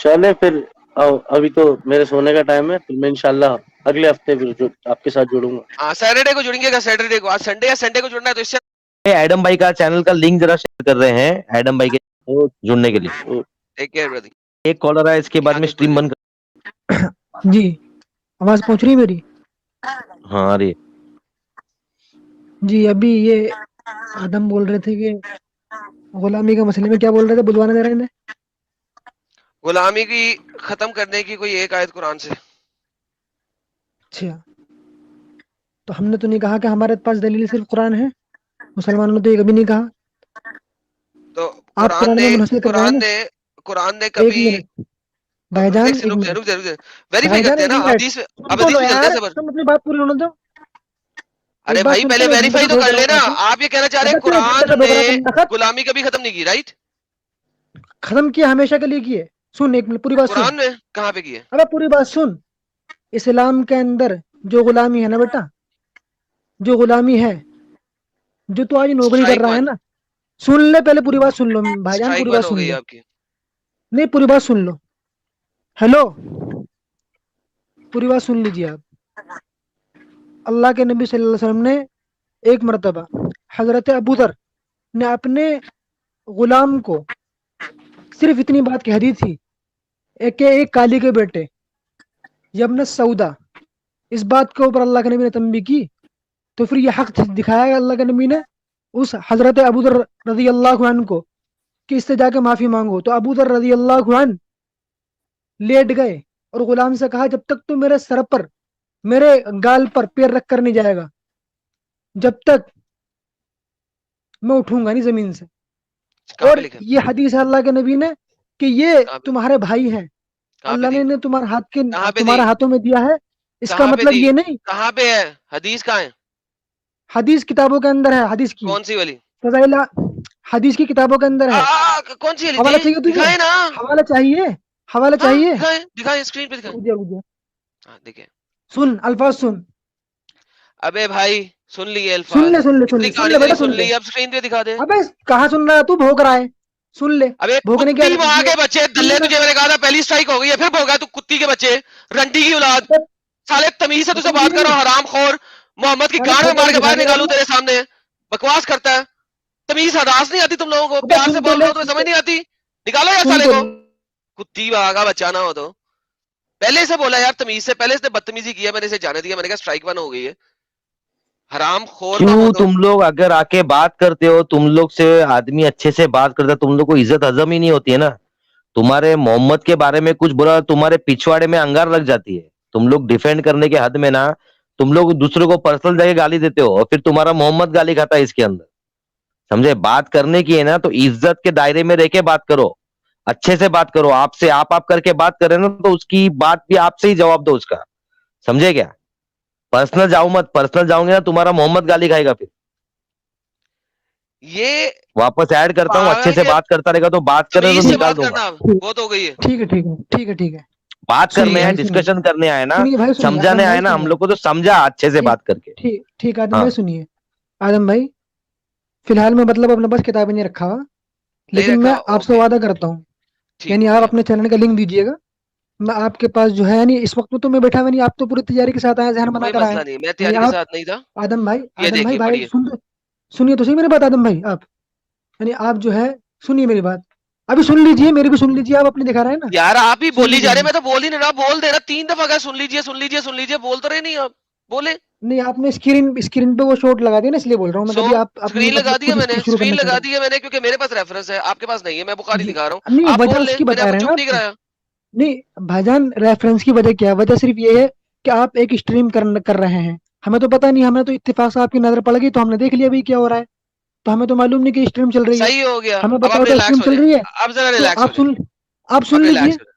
चले फिर, अभी तो मेरे सोने का टाइम है, फिर मैं इंशाल्लाह अगले हफ्ते फिर जो आपके साथ जुड़ूंगा। हाँ सैटरडे को जुड़ेंगे, सैटरडे को, आज संडे या संडे को जुड़ना है तो इससे एडम भाई का चैनल का लिंक जरा शेयर कर रहे हैं एडम भाई के जुड़ने के लिए। Take care brother. एक कॉलर है, इसके बाद में स्ट्रीम बंद कर। जी आवाज पहुंच रही है मेरी? हाँ अरे जी अभी ये आदम बोल रहे थे कि गुलामी के मसले में क्या बोल रहे थे, बुझवाने दे रहे हैं? गुलामी की खत्म करने की कोई एक आयत कुरान से। अच्छा, तो हमने तो नहीं कहा कि हमारे पास दलील सिर्फ कुरान है, मुसलमानों ने तो ये कभी नहीं कहा। तो आप कुरान में मुनहसिर कर रहे हैं ना? कुरान ने एक कभी मिनट भाईजान, एक से एक रुक मिनट जा वेरीफाई भाईजान, करते हैं एक ना मिनट हदीस। सुन अब तो हदीस लो में चलते यार, हैं सबर। तुम अपनी बात पूरी होने दो। अरे एक बात भाई सुनते पहले लो, एक वेरीफाई घंटे तो का कर लेना। ठोकरा आप ये कहना चाह रहे हैं एक घंटे का कुरान ठोकरा ने तुम नखत गुलामी कभी खत्म नहीं की, राइट? खत्म किया, हमेशा के लिए किए। सुन एक मिनट, पूरी बात सुन। कुरान ने कहाँ पे की है? अबे पूरी बात सुन। इस्लाम के अंदर जो गुलामी है ना बेटा, जो गुलामी है, जो तू आज नौकरी कर स्ट्राइक रहा है वन, ना, सुन ले, पहले पूरी बात सुन लो भाईजान, स्ट्राइक पूरी वन बात हो सुन गई लो। आपकी। नहीं पूरी बात सुन लो, हेलो, पूरी बात सुन लीजिए आप। अल्लाह के नबी सल्लल्लाहु अलैहि वसल्लम ने एक मरतबा हजरत अबू दर ने अपने गुलाम को सिर्फ इतनी बात कह दी थी, एक काली के बेटे यब्न सऊदा, इस बात के ऊपर अल्लाह के नबी ने तंबी की। तो फिर ये हक दिखाया अल्लाह के नबी ने उस हजरत अबू दर रजी अल्लाह अन्हु को कि इससे जाके माफी मांगो। तो अबू दर रजी अल्लाह अन्हु लेट गए और गुलाम से कहा, जब तक तू मेरे सर पर, मेरे गाल पर पैर रख कर नहीं जाएगा, जब तक मैं उठूंगा नहीं जमीन से। कहाँ पे और लिखा है? ये हदीस है अल्लाह के नबी ने कि ये कहाँ पे? तुम्हारे भाई हैं, कहाँ पे अल्लाह दी? ने तुम्हारे हाथ के कहाँ पे दी? तुम्हारे हाथों में दिया है। इसका कहाँ पे मतलब दी? ये नहीं, कहाँ पे है हदीस? कहाँ है? हदीस किताबों के अंदर है, हदीस की कौन सी वाली? फजाइला, हदीस की किताबों के अंदर है। कौन सी वाली हवाला दे? चाहिए तुझे? दिखाए ना। हवाला चाहिए? हवाला हाँ चाहिए? दिखाए, दिखाए स्क्रीन पे दिखाए। रुक जा, रुक जा। हाँ देखे। सुन अल्फाज सुन, अबे भाई सुन लिए सुन अल्फाज, ले, सुन ले, सुन इतनी ले, सुन कहानी ले तेरी बेटा, सुन सुन ले। ली, अब स्क्रीन पे दिखा दे। अबे कहाँ सुन रहा है तू, भौंक रहा है? सुन ले। अबे भौंकने कुत्ती क्या माँ के बच्चे दल्ले, सुन तुझे मैंने कहा था पहली स्ट्राइक हो गई है, फिर भोगा तू कुत्ती के बच्चे, रंडी की औलाद। ले। साले तमीज से तुझसे खत्म बात किए कर रहा नहीं? हूँ, हराम खोर। मोहम्मद की साले गाड़ में फोटो मार भी के बाहर दिखाने निकालूं वाला। तेरे सामने। बकवास करता है। तमीज हदास नहीं आती तुम लोगों को? अबे प्यार से सुन तो बोल रहा ले, हूँ तुम्हें समझ नहीं आती? निकालो यार सुन साले तो को। ले। कुत्ती का बच्चा ना हो तो पहले से बोला यार तमीज से, पहले इसने बदतमीजी की है, मैंने इसे जाने दिया, मैंने कहा स्ट्राइक वन हो गई है। हराम खोर ना हो क्यों तो। तुम लोग अगर आके बात करते हो, तुम लोग से आदमी अच्छे से बात करता है, तुम लोग को इज्जत हजम ही नहीं होती है ना। तुम्हारे मोहम्मद के बारे में कुछ बोला, तुम्हारे पिछवाड़े में अंगार लग जाती है। तुम लोग डिफेंड करने के हद में ना, तुम लोग दूसरे को पर्सनल जाके गाली देते हो और फिर तुम्हारा मोहम्मद गाली खाता है इसके अंदर। समझे? बात करने की है ना तो इज्जत के दायरे में रह के बात करो, अच्छे से बात करो। आपसे आप करके बात करें ना तो उसकी बात भी आपसे ही जवाब दो उसका। समझे क्या? पर्सनल जाओ मत, पर्सनल जाओगे ना तुम्हारा मोहम्मद गाली खाएगा। फिर ये वापस ऐड करता हूँ, अच्छे पागल से के बात करता रहेगा तो बात करे तमीज तो से निकाल बात दूंगा। करना बहुत हो गई है। ठीक है, ठीक है, ठीक है, ठीक है। बात सुनिए करने आए, भाई, सुनिए, डिस्कशन करने आए ना, सुनिए भाई, सुनिए समझाने आदम आए भाई, ना हम सुनिए लोग को, तो समझा अच्छे से ठीक, बात करके। ठीक, ठीक आदम हाँ भाई सुनिए। आदम भाई फिलहाल मैं मतलब अपने पास किताबें नहीं रखा हुआ, नहीं लेकिन मैं रखा? आपसे ओके वादा करता हूँ, ठीक यानी हो आप गया। अपने चैनल का लिंक दीजिएगा। मैं आपके पास जो है, यानी इस वक्त तो मैं बैठा हुआ नहीं, आप तो पूरी तैयारी के साथ आए, जहन बना कोई कर आए। मसला नहीं, मैं यानी तैयारी के आप साथ नहीं था। आदम भाई, ये आदम भाई, देखिए भाई पढ़िए। सुनिए तो सही मेरी बात आदम भाई। आप यानी आप जो है, सुनिए मेरी बात, अभी सुन लीजिए, मेरी भी सुन लीजिए, आप अपनी दिखा रहे हैं ना, यार आप ही सुन बोली लीजिए जा रहे, मेरी। मैं तो बोल ही नहीं रहा, बोल दे रहा 3 दफा कहा सुन लीजिए सुन लीजिए सुन लीजिए, बोल तो रहे नहीं आप। बोले नहीं, आपने स्क्रीन स्क्रीन पे वो शॉट लगा दिया ना, इसलिए बोल रहा हूँ मैं, सो कभी आप अपनी स्क्रीन लगा मतलब दिया खुद मैंने, शुरू स्क्रीन करना चाह लगा रहे दिया मैंने, क्योंकि मेरे पास रेफरेंस है, आपके पास नहीं है, मैं बुखारी हैं जी। दिखा रहा हूँ। नहीं, आप वजह बोल ले, उसकी मैंने बता आपको रहे हैं चुप ना नहीं आपको। कराया। नहीं भाईजान, रेफरेंस की वजह क्या है? वजह सिर्फ ये है कि आप एक स्ट्रीम कर रहे हैं, हमें तो पता नहीं, हमें तो इत्तेफाक से आपकी नजर पड़ गई तो हमने देख लिया भाई क्या हो रहा है, तो हमें तो मालूम नहीं कि स्ट्रीम चल रही है। सही हो गया, हमें अब पता आप होता रिलैक्स स्ट्रीम हो चल जाए, रही है अब जरा तो रिलैक्स हो जाए, आप अब सुन लीजिए। रिलैक्स हो जाए।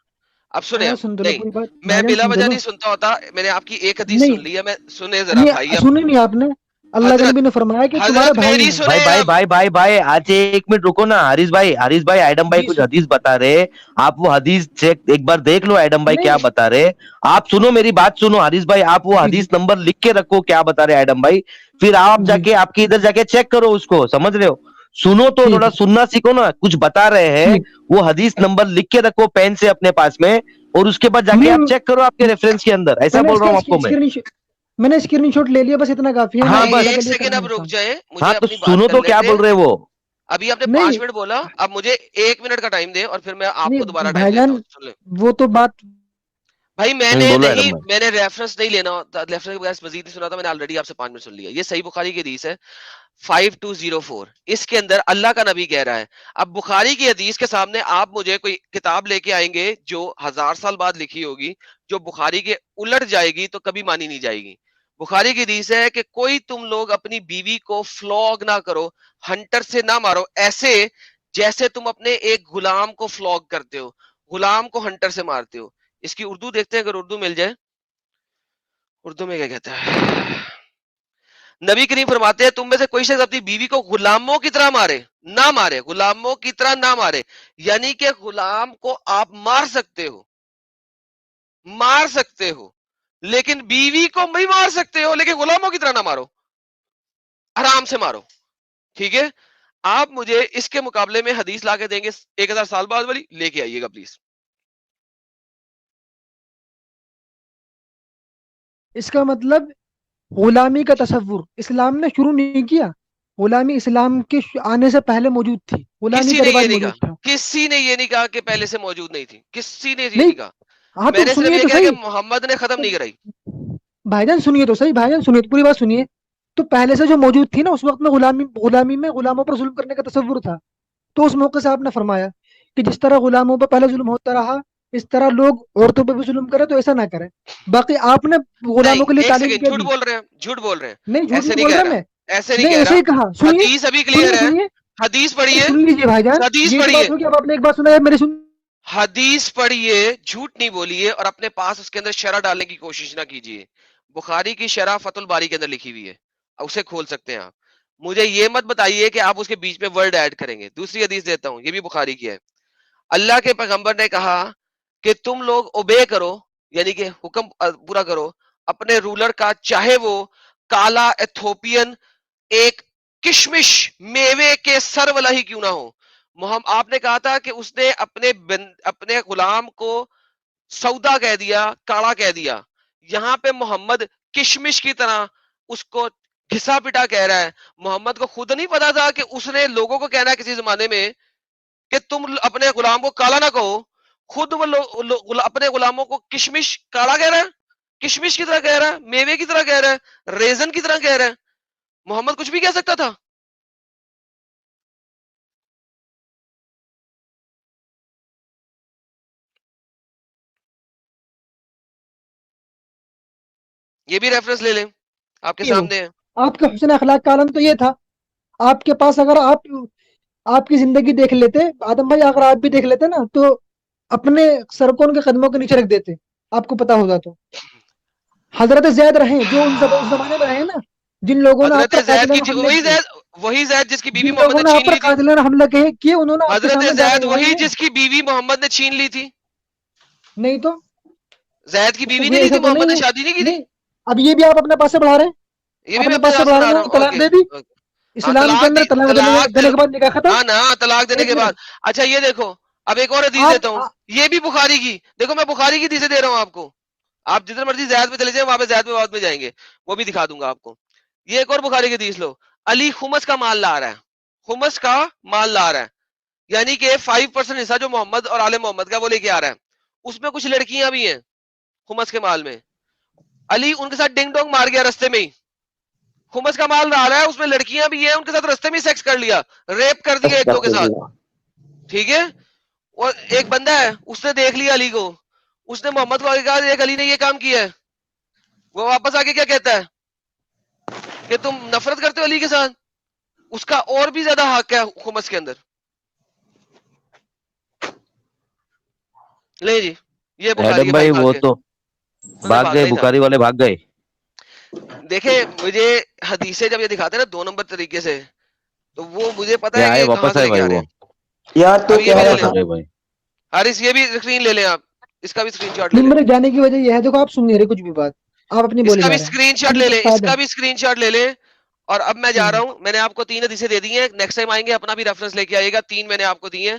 अब सुने अरे आप सुन तो लो नहीं, पूरी बात मैं भाईजान, बिला सुन तो वजह लो। नहीं सुनता होता, मैंने आपकी एक हदीस नहीं सुन ली है, मैं सुने जरा भाई नहीं, अब। सुने नहीं आपने? अल्लाह के हजरत नबी ने फरमाया कि तुम्हारे हजरत भाई मेरी हैं। सुने भाई भाई अब। भाई भाई भाई आज 1 मिनट रुको ना। हारिस भाई एडम भाई जी कुछ हदीस बता रहे, आप वो हदीस चेक एक बार देख लो, एडम भाई क्या नहीं, बता रहे। आप सुनो मेरी बात, सुनो हारिस भाई, आप वो जी जी हदीस नंबर लिख के रखो क्या बता रहे एडम भाई, फिर आप जी जाके आपके इधर जाके चेक करो उसको, समझ रहे हो? सुनो तो, ठीक थोड़ा है सुनना सीखो ना, कुछ बता रहे हैं, ठीक वो हदीस नंबर लिख के रखो पेन से अपने पास में, और उसके बाद जाके आप नहीं चेक करो आपके रेफरेंस के अंदर, ऐसा मैंने बोल रहा इसका हूँ आपको मैं। मैंने स्क्रीनशॉट ले लिया, बस इतना काफी है, मैं हाँ भाई अल्लाह बस, के एक लिए सेकेंड करना अब रुक चाहता जाए, मुझे हाँ तो अपनी बात सुनो कर तो क्या लेते। बोल रहे वो। अभी आपने नहीं 5 मिनट बोला, अब मुझे 1 मिनट का टाइम दे और फिर मैं नहीं आपको दोबारा टाइम देता भाईजान, हूँ, सुन ले। वो तो बात भाई मैंने बोलो नहीं, एडम भाई। मैंने रेफरेंस नहीं लेना, रेफरेंस के बगैर मजीद नहीं सुना था, मैंने ऑलरेडी आपसे 5 मिनट सुन लिया। ये सही बुखारी की हदीस है 5204, इसके अंदर अल्लाह का नबी कह रहा है। अब बुखारी की हदीस के सामने आप मुझे कोई किताब लेके आएंगे जो 1000 साल बाद लिखी होगी, जो बुखारी के उलट जाएगी, तो कभी मानी नहीं जाएगी। बुखारी की हदीस है कि कोई तुम लोग अपनी बीवी को फ्लॉग ना करो, हंटर से ना मारो, ऐसे जैसे तुम अपने एक गुलाम को फ्लॉग करते हो, गुलाम को हंटर से मारते हो। इसकी उर्दू देखते हैं, अगर उर्दू मिल जाए। उर्दू में क्या कहता है? नबी करीम फरमाते हैं तुम में से कोई शख्स अपनी बीवी को गुलामों की तरह मारे, ना मारे, गुलामों की तरह ना मारे, यानी कि गुलाम को आप मार सकते हो, मार सकते हो, लेकिन बीवी को भी मार सकते हो, लेकिन गुलामों की तरह ना मारो, आराम से मारो। ठीक है, आप मुझे इसके मुकाबले में हदीस लाके देंगे 1000 साल बाद वाली, लेके आइएगा प्लीज। इसका मतलब गुलामी का तसव्वुर इस्लाम ने शुरू नहीं किया, गुलामी इस्लाम के आने से पहले मौजूद थी, गुलामी किसी का ने ये रिवाज नहीं मौजूद कहा, था। किसी ने ये नहीं कहा कि पहले से मौजूद नहीं थी, किसी ने ये नहीं, नहीं कहा। हाँ तो मैंने सिर्फ सुनिए ये तो कहा कि सही, मोहम्मद ने खत्म तो नहीं कराई। भाईजान सुनिए तो सही, भाईजान सुनिए तो पूरी बात सुनिए। तो पहले से जो मौजूद थी ना, उस वक्त में गुलामी में गुलामों पर जुल्म करने का तसव्वुर था। तो उस मौके से आपने फरमाया कि जिस तरह गुलामों पर पहले जुल्म होता रहा, इस तरह लोग औरतों पर भी जुल्म करें, तो ऐसा ना करें। बाकी आपने नहीं, गुलामों के लिए एक तालीम सेकंड, क्या झूठ दी? बोल रहे हैं, झूठ बोल रहे हैं। नहीं झूठ ऐसे नहीं नहीं बोल कह रहा रहा, मैं, ऐसे नहीं नहीं कह ऐसे रहा। ही कहा। सुनिए हदीस अभी क्लियर सुनिए है, सुनिए, हदीस अरे पढ़िए, सुन लीजिए भाईजान, हदीस ये जो बात पढ़िए, होगी, अब आपने एक बात सुना है मेरी, सुन। हदीस पढ़िए, झूठ नहीं बोलिए, और अपने पास उसके अंदर शरह डालने की कोशिश ना कीजिए। बुखारी की शरह फतुल बारी के अंदर लिखी हुई है, उसे खोल सकते हैं आप। मुझे ये मत बताइए कि आप उसके बीच में वर्ड ऐड करेंगे। दूसरी हदीस देता हूं, ये भी बुखारी की है। अल्लाह के पैगंबर ने कहा कि तुम लोग ओबे करो, यानी कि हुक्म पूरा करो अपने रूलर का, चाहे वो काला एथोपियन एक किशमिश मेवे के सर वाला ही क्यों ना हो। आपने कहा था कि उसने अपने गुलाम को सौदा कह दिया, काला कह दिया। यहां पे मोहम्मद किशमिश की तरह उसको घिसा पिटा कह रहा है। मोहम्मद को खुद नहीं पता था कि उसने लोगों को कहना है किसी जमाने में कि तुम अपने गुलाम को काला ना कहो, खुद वो अपने गुलामों को किशमिश काला कह रहा है, किशमिश की तरह कह रहा है, मेवे की तरह कह रहा है, रेजन की तरह कह रहा है। मोहम्मद कुछ भी कह सकता था। ये भी रेफरेंस ले लें, आपके ये हो, सामने है। आपके हुस्न अखलाक का आलम तो ये था। आपके पास अगर आपकी जिंदगी देख लेते आदम भाई, अगर आप भी देख लेते ना, तो अपने सर को उनके कदमों के नीचे रख देते, आपको पता होगा तो। हजरत जैद रहे जो उस जमाने में रहे ना, जिन लोगों ने आप हजरत पर जैद की कातिलाना हमले किए, वही जैद जिसकी बीवी जिन मोहम्मद लोगों ने ने आप छीन पर ली थी। कातिलाना हमले किए, उन्होंने आपके हजरत सामने जाके जैद गवाही वही है। जिसकी बीवी मोहम्मद ने छीन ली थी। नहीं तो जैद की बीवी ये नहीं ली ऐसा थी, तो मोहम्मद नहीं ने है। शादी नहीं की थी। नहीं, अब ये भी आप अपने पास से बढ़ा रहे हैं, ये भी मैं अपने अपने पास से हिसाब से बढ़ा रहे बना हैं। रहा उन्होंने हूँ, तलाक ओके दे दी, हाँ इस्लाम के तलाक अंदर तलाक देने के बाद निकाह खत्म। हाँ ना, तलाक देने एक के बाद। मिनट, अच्छा ये देखो, अब एक और हदीस देता हूँ, आप ये भी बुखारी की। देखो मैं बुखारी की हदीसें दे रहा हूँ आपको, आप जितने मर्जी जैद में चले जाए, वहां पे जैद में बाद में जाएंगे, वो भी दिखा दूंगा आपको। ये एक और बुखारी की हदीस लो। अली खुमस का माल ला रहा है, खुमस का माल ला रहा है, यानी कि 5% हिस्सा जो मोहम्मद और आले मोहम्मद का वो लेके आ रहा है। उसमें कुछ लड़कियां भी हैं खुमस के माल में। अली उनके साथ डिंग डोंग मार गया रास्ते में ही। खुमस का माल आ रहा है, उसमें लड़कियां भी हैं, उनके साथ रास्ते में सेक्स कर लिया, रेप कर दिया एक दो के साथ। ठीक है, और एक बंदा है उसने देख लिया अली को, उसने मोहम्मद को आगे कहा देख अली ने ये काम किया है। वो वापस आके क्या कहता है कि तुम नफरत करते हो अली के साथ। उसका और भी ज्यादा हक है खुमस के अंदर। ले जी, ये बुखारी एडम के भाई भाई भाग वो गए, तो उन्होंने भाग भागना गए, ही था। बुखारी वाले भाग गए। देखे मुझे हदीसें जब ये दिखाते हैं ना 2 नंबर तरीके से, तो वो मुझे पता ये है कि आए, ये कहां वापस से आए लेके भाई आ रहे वो, हैं। यार तो अब ये कह भी ले रहा वापस लें आ था गए भाई। हारिस, ये भी स्क्रीन ले लें आप, इसका भी स्क्रीनशॉट ले नहीं, लें, मेरे जाने की वजह यह है, देखो आप सुन नहीं रहे कुछ भी बात, आप अपनी बोले इसका जा भी रहे हैं। स्क्रीनशॉट अली ले के लें, फादर, इसका भी स्क्रीनशॉट ले लें। اور اب میں جا رہا ہوں, میں نے آپ کو 3 حدیثیں دے دی ہیں, نیکسٹ ٹائم آئیں گے اپنا بھی ریفرنس لے کے آئیے گا, 3 میں نے آپ کو دی ہیں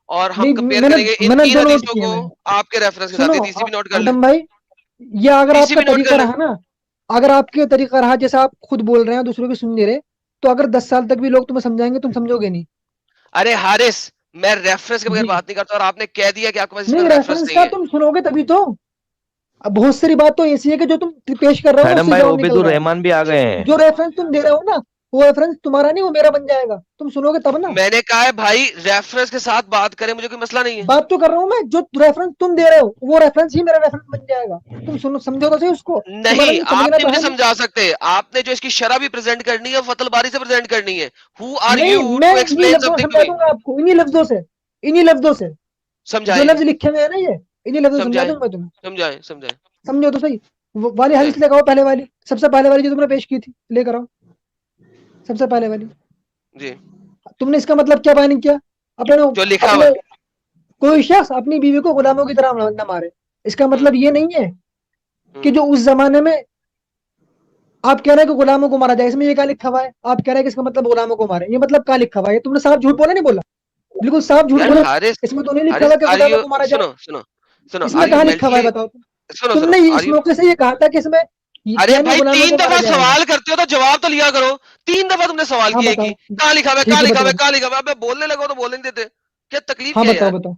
اور ہم نہیں کمپیئر میں کریں گے ان نے 3 دو نوٹ حدیثوں کیے کو میں. آپ کے ریفرنس کے سنو ساتھ. یہ تیسری بھی نوٹ کر لیں, آدم بھائی, یہ اگر آپ تیسری کا بھی نوٹ طریقہ کر لیں. رہا نا, اگر آپ کے طریقہ رہا جیسا آپ خود بول رہے ہیں دوسروں کی سن نہیں رہے, تو اگر 10 سال تک بھی لوگ تمہیں سمجھائیں گے تم سمجھو گے نہیں. ارے حارث, میں ریفرنس کے بغیر جی بات نہیں کرتا, اور آپ نے کہہ دیا کہ آپ کے پاس اس نہیں, کا ریفرنس ریفرنس نہیں کا ہے. تم سنو گے تبھی تو. اب بہت ساری بات تو ایسی ہے کہ جو تم پیش کر رہے ہو نا اس میڈم سے بھائی جواب عبید نکل رہا الرحمان بھی آ گئے ہے. ہیں. جو ریفرنس تم دے رہے ہو نا وہ ریفرنس تمہارا نہیں, وہ میرا بن جائے گا, تم سنو گے تب نا. میں نے کہا ہے بھائی ریفرنس کے ساتھ بات کریں, مجھے کوئی مسئلہ نہیں ہے. بات تو کر رہا ہوں میں, جو ریفرنس تم دے رہے ہو وہ ریفرنس ہی میرا ریفرنس بن جائے گا. تم سنو, سمجھو تو صحیح اس کو. تمہارا نہیں, یہ آپ سمجھنا نہیں تو مجھے ہے نہیں. سمجھا سکتے, آپ نے جو اس کی شرح بھی پریزنٹ کرنی ہے فتح الباری سے پریزنٹ کرنی ہے. ہو آر یو نہیں, میں ٹو انہی ایکسپلین لفظوں سم میں تھنگ ٹو سمجھا می. دوں گا آپ کو, انہی لفظوں سے, انہی لفظوں سے. جو سمجھائیں لفظ لکھے ہوئے ہیں نا یہ, انہی لفظوں سے سمجھا سمجھائیں دوں گا تمہیں. سمجھائیں سمجھائیں سمجھو تو صحیح. وہ والی سمجھائیں. حدیث لگاؤ, پہلے والی, سب سے پہلے والی جو تم نے پیش کی تھی لے کر آؤ, سب سے پہلے والی. جی, تم نے اس کا مطلب کیا بیان کیا؟ اپنے جو لکھا ہوا اپنے ہے. کوئی شخص اپنی بیوی کو غلاموں کی طرح نہ مارے. اس کا مطلب یہ نہیں ہے کہ جو اس زمانے میں آپ کہہ رہے ہیں کہ غلاموں کو مارا جائے, اس میں یہ کہاں لکھا ہوا ہے؟ آپ کہہ رہے ہیں کہ اس کا مطلب غلاموں کو مارے, یہ مطلب کہاں لکھا ہوا ہے؟ تم نے صاف جھوٹ بولا نہیں بولا؟ بالکل صاف جھوٹ یار بولا. حارث, اس میں تو نہیں لکھا حارث ہوا کہ آر غلاموں یو, کو مارا جائے. سنو سنو سنو, اس آر میں یو کہاں لکھا ہوا ہے مینٹلی, بتاؤ تم. سنو تم سنو, نے آر اس یو, موقع سے یہ کہا تھا کہ اس میں ارے کیا نہیں بھائی غلاموں 3 کو مارا دفعہ جائے گا. سوال کرتے ہو تو جواب تو لیا کرو. 3 دفعہ تم نے سوال ہاں کیا بتاؤ, کہ کہاں لکھا ہوا ہے, ٹھیک کہاں ہے لکھا ہوا بتاؤ. ہے, کہاں لکھا ہوا ہے. اب بولنے لگو تو بولنے نہیں دیتے, کیا تکلیف ہاں کیا ہے بتاؤ یار. بتاؤ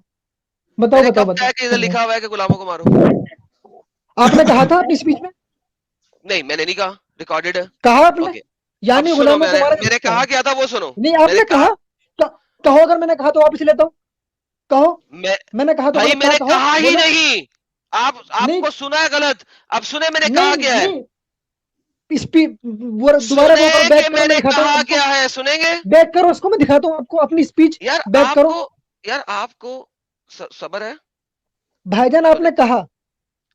میں بتاؤ نے بتاؤ کب بتاؤ کہا کہ ادھر سن رہا لکھا ہوا ہے کہ غلاموں کو مارو. ہوں. آپ نے کہا تھا اپنی اسپیچ میں, نہیں میں نے نہیں کہا, ریکارڈڈ ہے. کہا آپ نے, اوکے, اب یعنی سنو, غلاموں کو مارا میں جا نے سکتا کہا ہے. کیا تھا وہ سنو. نہیں آپ میں نے نے کہا, کہا, کہو اگر میں نے کہا تو واپس لیتا ہوں. کہو, میں میں نے کہا تو بھائی غلط میں کہا, نے کہو کہا ہی بولو. نہیں. آپ نہیں کو سنا ہے غلط. اب سنے میں نے کہا نہیں کیا ہے, نہیں, دوبارہ وہ کرو, سنے بیک کہ کرو, میں میں نے دکھاتا ہوں کہا آپ کو. کیا ہے, سنیں گے. بیک کرو اس کو, میں دکھاتا ہوں آپ کو اپنی اسپیچ. یار بیک کرو. آپ کو صبر ہے. بھائی جان آپ سنیں, نے کہا,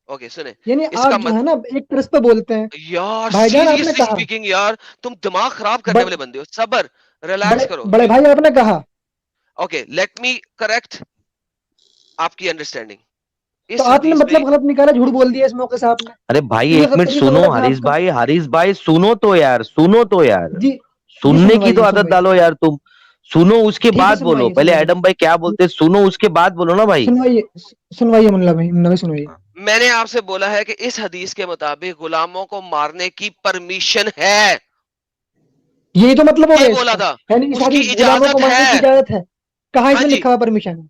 اوکے سنیں. یعنی اس کا آپ جو ہے نا ایک طرز پہ بولتے ہیں. یار بھائی جان آپ نے سیریسلی کہا, اسپیکنگ, یار تم دماغ خراب کرنے والے بندے ہو. صبر, ریلیکس کرو. بڑے بھائی آپ نے کہا. اوکے, لیٹ می کریکٹ آپ کی انڈرسٹینڈنگ. تو اس آپ نے حدیث میں, مطلب غلط نکالا, جھوٹ بول دیا اس موقع سے آپ نے. ارے بھائی کیونکہ ایک منٹ طریقہ سنو غلط ہے آپ کا. حریص بھائی سنو تو یار, سنو تو یار, جی جی, سننے کی تو سنوائیے عادت سنوائیے. ڈالو یار تم. سنو اس کے ٹھیک ہے, بعد بولو, سنوائیے پہلے سنوائیے ایڈم بھائی کیا بولتے, سنو اس کے بعد بولو نا بھائی. سنوائیے سنوائیے ملا بھائی سنوائیے. میں نے آپ سے بولا ہے کہ اس حدیث کے مطابق غلاموں کو مارنے کی پرمیشن ہے. یہی تو مطلب ہو یہ گیا اس بولا کا, تھا, یعنی اس اس کی حدیث غلاموں کو اجازت مارنے ہے. کی اجازت ہے. کہاں اس ہاں میں جی, لکھا ہوا پرمیشن ہے؟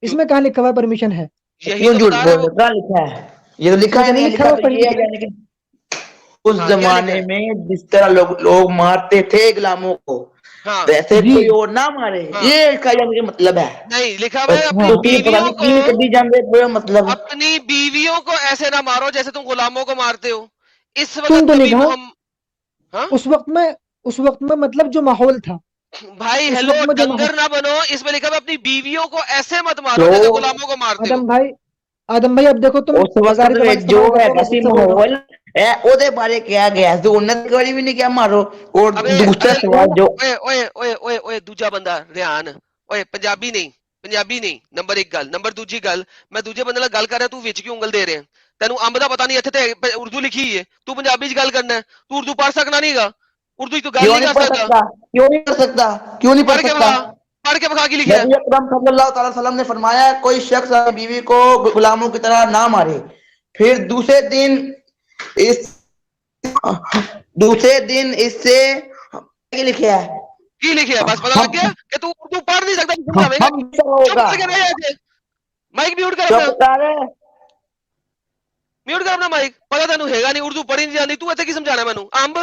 اس میں کہاں لکھا ہوا پرمیشن ہے؟ یہی کیوں تو جھوٹ بتا رہے بول ہیں وہ. رہے, کہاں لکھا ہے؟ یہ تو اس لکھا میں ہی تو نہیں ہے, لکھا لکھا ہوا تو یہ پرمیشن. ہے لیکن اس ہاں کیا لکھا زمانے ہے, میں جس طرح لوگ مارتے تھے غلاموں کو, ہاں ویسے جی کوئی اور نہ مارے, ہاں, یہ اس کا یہ مطلب ہے. نہیں لکھا ہوا اور ہے اپنی ہاں دوسری پتہ بیویوں نہیں کو, کیوں کبھی جانتے وہ مطلب. اپنی بیویوں کو ایسے نہ مارو جیسے تم غلاموں کو مارتے ہو. اس تم وقت تو نہیں نبی کہا محمد, ہاں اس وقت میں مطلب جو ماحول تھا, بھائی اس ہیلو وقت میں جو ڈنگر نہ بنو. اس میں لکھا ہوا اپنی بیویوں کو ایسے مت مارو تو جیسے غلاموں کو مارتے ہو. آدم بھائی اب دیکھو تم اس بازاری وقت زبان جو استعمال کر ہے رہے ہو, میں کسی خود سے بول رہا ہوں. ماحول ہے وہ بارے کیا گیا تو انہیں کوئی بھی نہیں کیا مارو. اور ابے دوسرا ارے سوال جو اوئے اوئے اوئے اوئے اوئے دوجا بندہ ریحان, اوئے پنجابی نہیں, نمبر 1 گل. نمبر دوجی گل, میں دوجے بندے نال گل کر رہا, تو وچ کیوں انگل دے رہے ہیں؟ تینوں امب دا پتہ نہیں, اتنے تے اردو لکھی ہے, تو پنجابی چ گل کرنا ہے. تو اردو پڑھ سکنا نہیں گا, اردو تو گل کیوں نہیں نہیں کر پڑھ سکتا. سکتا, کیوں نہیں پڑھ سکتا, کیوں نہیں پڑھ پڑھ کے سکتا؟ بکھا, پڑھ کے بکھا کی لکھا ہے. نبی اکرم صلی اللہ تعالی وسلم نے فرمایا کوئی شخص اپنی بیوی کو غلاموں کی طرح نہ مارے. پھر دوسرے دن اس سے کیا لکھا ہے؟ کی لکھا ہے؟ بس پتہ لگ گیا کہ تو اردو پڑھ نہیں سکتا, سمجھاویں گا. ہم ہوگا. چپ کر کے رہ جائے, مائک میوٹ کر اپنا, چپ کر. میوٹ کر اپنا مائک. پتا تینوں ہے گا نہیں, اردو پڑھی نہیں جانی, تو اتنے کی سمجھانا مینوں امب.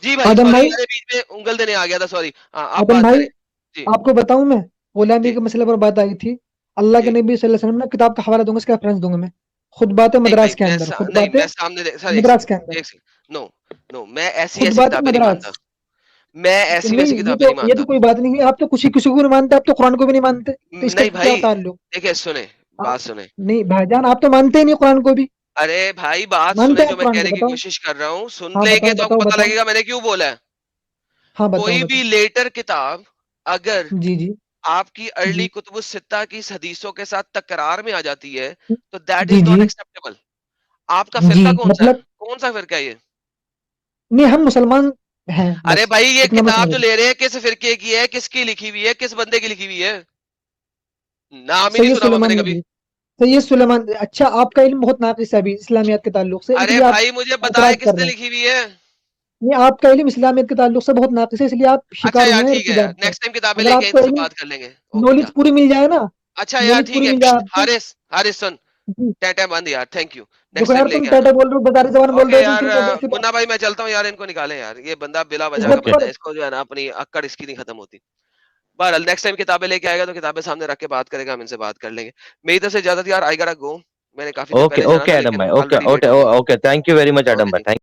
جی بھائی آدم سوری, بھائی میرے بیچ میں انگل دینے آ گیا تھا, سوری. ہاں آپ آدم بات بھائی کریں. جی آپ کو بتاؤں, میں غلامی جی کے مسئلے پر بات آئی تھی. اللہ کے جی نبی صلی اللہ علیہ وسلم نے کتاب کا حوالہ دوں گا, اس کا ریفرنس دوں گا میں. خطبات نہیں بھائی, مدراس کے اندر, نہیں خطبات میں سامنے سر ایک مدراس سیکنڈ, کے اندر, ایک سیکنڈ, نو میں ایسی خطبات کتابیں نہیں مانتا. مدراس. میں ایسی ویسی نہیں کتابیں نہیں یہ مانتا. تو کوئی بات نہیں ہے, آپ تو کسی کو نہیں مانتے, آپ تو قرآن کو بھی نہیں مانتے, تو اس کا نہیں کیا بھائی تعلق؟ دیکھیں, سنیں بات سنیں. نہیں بھائی جان, آپ تو مانتے ہی نہیں قرآن کو بھی. ارے بھائی بات مانتے سنیں, ہیں جو آپ میں قرآن کو, کہنے کی بتاؤ. کوشش کر رہا ہوں, سن ہاں لیں گے بتاؤ تو آپ کو بتاؤ پتا بتاؤ. لگے گا میں نے کیوں بولا ہے. ہاں بتاؤ کوئی بتاؤ. بھی لیٹر کتاب اگر جی جی آپ کی ارلی جی کتب الستہ کی حدیثوں کے ساتھ تکرار میں آ جاتی ہے تو دیٹ جی از ناٹ جی ایکسپٹیبل. آپ کا جی فرقہ کون سا ہے, مطلب کون سا فرقہ ہے یہ؟ नहीं हम मुसलमान हैं अरे बस, भाई ये इतना मत किताब जो समझो। ले रहे हैं किस फिरके की है, किसकी लिखी हुई है, किस बंदे की लिखी हुई है? नाम ही नहीं सैयद सुना हुआ सुलेमान मैंने कभी। नबी, सैयद सुलेमान। अच्छा आपका इल्म बहुत नाकिस है अभी इस्लामियत के ताल्लुक से, अरे इसलिए आप भाई मुझे बताए एतराज कर किसने रहे हैं। लिखी हुई है। नहीं आपका इल्म इस्लामियत के ताल्लुक से बहुत नाकिस है, इसलिए आप अच्छा शिकार यार हुए हैं ठीक है यार, इर्तिदाद का। नेक्स्ट टाइम किताबें अगर लेके आपको इनसे इल्म बात कर लेंगे। ओके नॉलेज जा। पूरी मिल जाए ना, अच्छा यार नॉलेज ठीक पूरी है। मिल जाए आपको। हारिस, हारिस सुन, जी टाटा बंद यार, थैंक यू। नेक्स्ट देखो टाइम यार तुम लेके टाटा आना। बोल रहे हो, बाजारी जबान बोल ओके रहे हो तुम, यार, फिर मुन्ना भाई मैं चलता हूँ यार, इनको निकालें यार, ये बंदा बिला वजह का इस ओके बंदा पर है, इसको जो है ना अपनी अक्कड़ इसकी नहीं खत्म होती। बहरहाल नेक्स्ट टाइम किताबें लेके आएगा तो किताबें सामने रख के बात करेगा, हम इनसे बात कर लेंगे। मेरी तरफ से इजाजत यार, आई गोटा गो, मैंने काफी देर ओके पहले जाना ओके था एडम लेकिन भाई, ओके ऑलरेडी लेट ओके हो गया। Okay, thank you very much Adam okay भाई, जी। थैंक